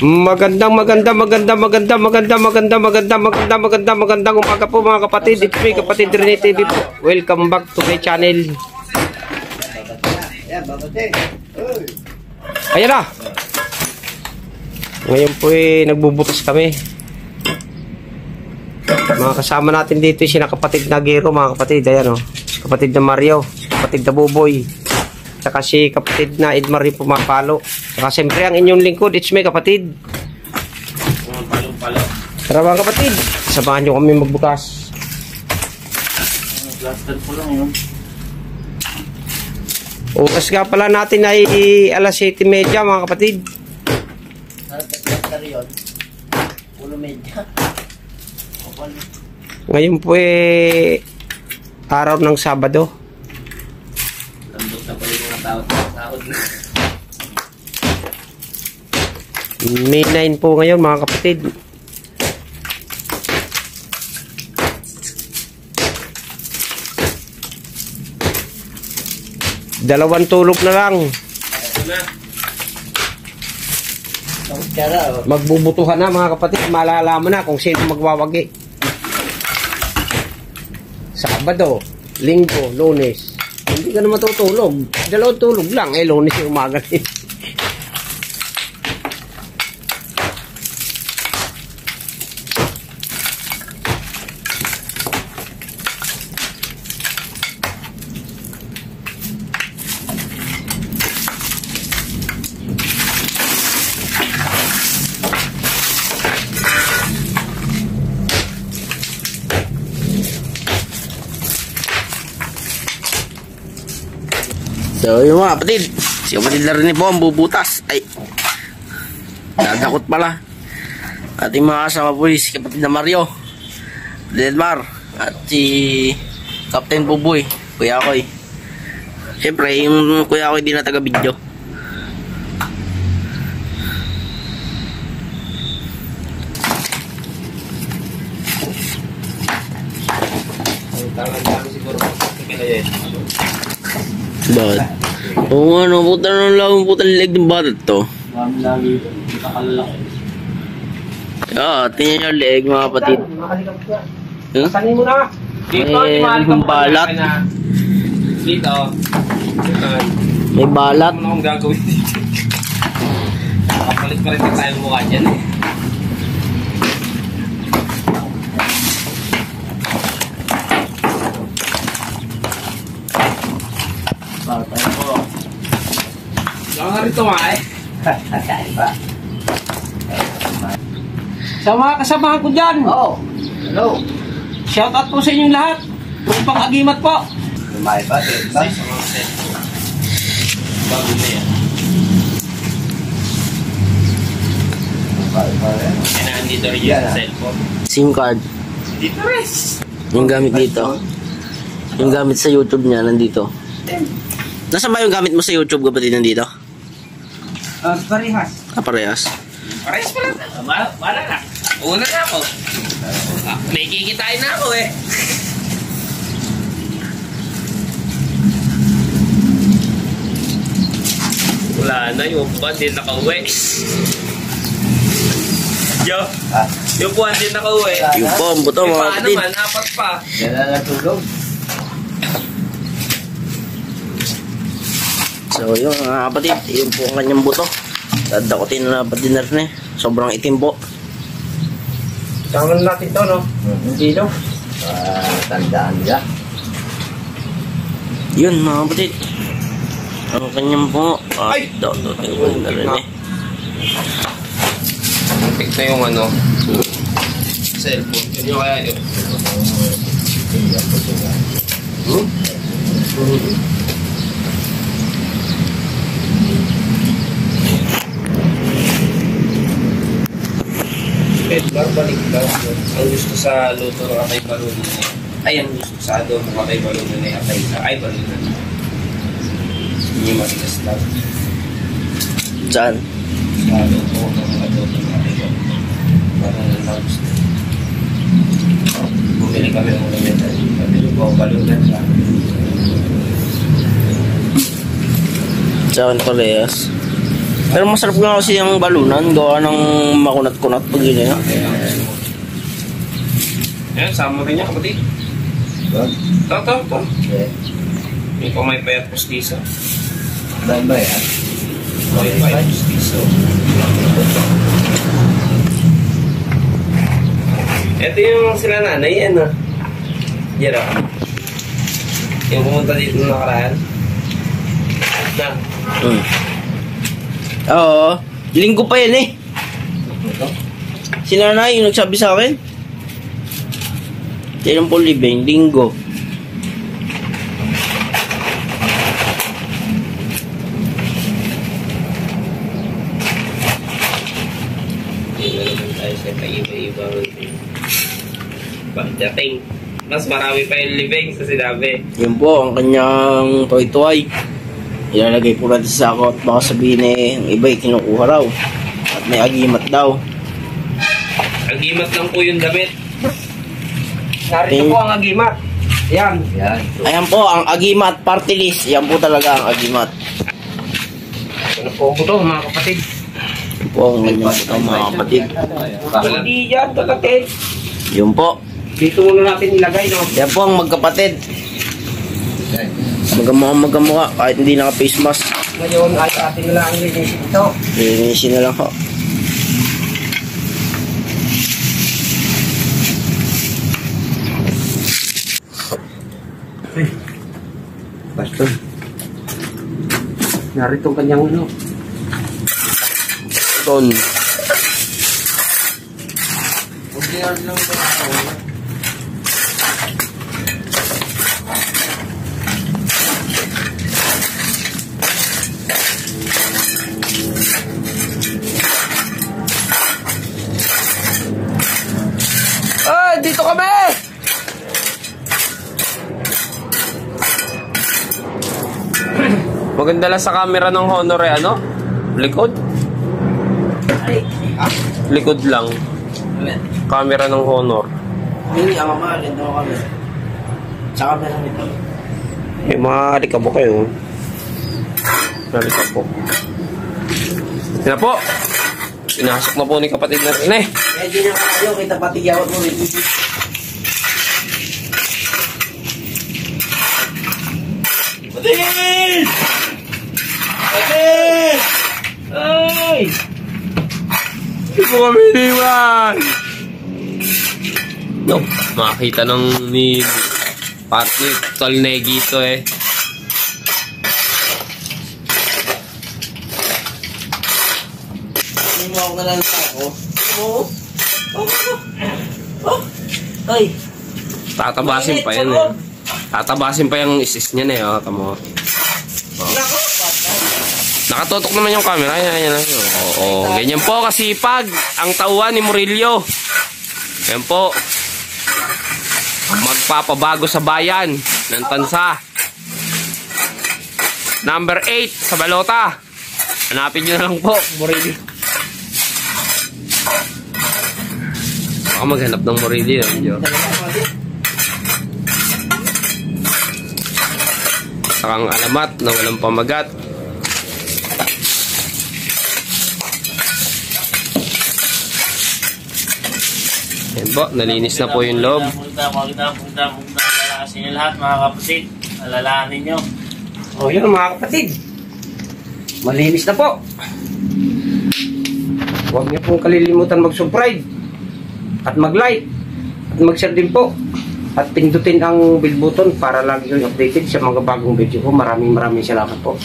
Magandang umaga po mga kapatid. It's me, Kapatid Rene TV po. Welcome back to my channel. Ayan na. Ngayon po nagbubutas kami. Mga kasama natin dito sina kapatid na Gero, mga kapatid. Ayan o. Kapatid na Mario, kapatid na Buboy. Saka si kapatid na Edmar rin pumapalo. Saka siyempre ang inyong lingkod, it's me kapatid. Palo-palo. Tara mga kapatid, samahan nyo kami magbukas. Plaster po lang yun. Oras nga pala natin ay alas 7:30 mga kapatid. Plaster yun. Ulo medya. Ngayon po araw ng Sabado. Landok na pala yung mga tawad na. May 9 po ngayon mga kapatid. Dalawang tulog na lang. Magbubutuhan na mga kapatid. Malalaman na kung sino magwawagi. Sabado, Linggo, Lunes. Hindi ka na matutulog. Dalawang tulog lang. Lunes yung umaga. So yung mga kapatid, si kapatid na rin po ang bubutas. Ay, dadakot pala. Ating mga kasama po si kapatid na Mario, Edmar, at si Captain Buboy, Kuya Koy. Siyempre yung Kuya Koy di na taga video. Bakit? Oo nga no, puta na lang, puta lilig ng batat to. Lagi, nakakalaki. Tingnan nyo liig mga kapatid. Sanin mo na. May balat. Dito. May balat. Ano akong gagawin dito? Nakapalit pa rin tayo mukha dyan eh. Saan nga rito nga eh? Sa mga kasamahan ko dyan. Oh, hello. Shout out po sa inyong lahat. Kung pang-agimat po. Lumay ba? Bago na yan. Kailangan dito rin yung cellphone. SIM card. Dito rin. Yung gamit dito. Yung gamit sa YouTube niya nandito. Nasaan ba yung gamit mo sa YouTube kapatid nandito? Parehas. Parehas. Parehas pa lang. Wala na. Una na ako. May kikitain na ako eh. Wala na yung upuan din nakauwi. Yung upuan din nakauwi. Yung po, ang buto mga kapatid. Paano man, apat pa. Yan na natulog. So yun mga kapatid, yun po ang kanyang buto. Dadakotin na kapatid na rin eh. Sobrang itim po. Tangan natin to no? Hindi no? Tandaan niya. Yun mga kapatid. Ang kanyang po. Ay! Dadakotin na rin eh. Pick na yung ano. Cellphone. Yun yung kaya yun. Edmar, balik lang. Ang gusto sa luto ng atay balon na ay, ang gusto sa adobo ng atay balon na atay sa ay balon na. Hindi matigas lang. Saan? Sa adobo ng atay balon. Parang lang gusto. Bumili kami ng ulit. Bumili ko balon na siya. Saan parehas? Pero masarap nga kasi ang balunan, gawa ng makunat-kunat pag yun. Ayan, sama rin niya kapatid. Ito. Hindi pa may payat postiso. Dahil ba yan? May payat postiso. Ito yung sila nanay, yan ah. Yan ah. Yung pumunta dito na nakaraan. Na. Oo. Linggo pa yan eh. Si nanay yung nagsabi sa akin. Kailan po libing? Linggo. Hindi naman tayo sa paiba-ibang pagdating. Mas marami pa yung libing sa sinabi. Yun po, ang kanyang toy-toy. Ilalagay po natin sa ako at baka sabihin eh, ang iba'y kinukuha raw. At may agimat daw. Agimat lang po yung damit. Narito po ang agimat. Yan. Yan. Ayan po, ang agimat party list. Yan po talaga ang agimat. Ano po ito mga kapatid? Yan po ang kanyang ito, mga kapatid. Hindi yan kapatid. Yun po. Dito muna natin ilagay no. Yan po ang magkapatid. Magamukha kahit hindi naka-face mask. Ngayon ay ating lang ang linisin ito. Linisin na lang po. Basta. Narito ang kanyang ano. Ton. Ay, dito kami! Maganda lang sa camera ng Honor eh, ano? Likod? Likod lang. Camera ng Honor. Hindi, ang mahal. Ito kami. Tsaka meron ito. Eh, mga alikabo kayo. Alikabo. Ito na po. Pinasok na po ni kapatid natin eh. Medyo niya kayo, kita pati yawat mo rin. Patid! Patid! Ay! Hindi po kami iniwan! No, makakita ng ni partner Tolnegi ito eh. Hindi mo ako nalalasa ako. Oo. Oh. Ay. Tatabasin pa yan eh. Tatabasin pa yung isis niya eh. Oh, tamo. Nako. Nakatutok naman yung camera. Ayan. Oo, ganyan po kasipag ang tauhan ni Murillo. Yan po. Magpapabago sa bayan ng tansa. Number 8 sa balota. Hanapin nyo na lang po, Murillo. Baka maghanap ng Murillo. Sakang alamat na walang pamagat. Yan po, nalinis na po yung loob. Punta. Kasi nyo lahat mga kapatid. Alalaan ninyo. O yun mga kapatid. Malinis na po. Huwag niyo pong kalilimutan mag-subscribe at mag-like at mag-share din po. At pindutin ang bell button para lagi yung updated sa mga bagong video ko. Maraming salamat po.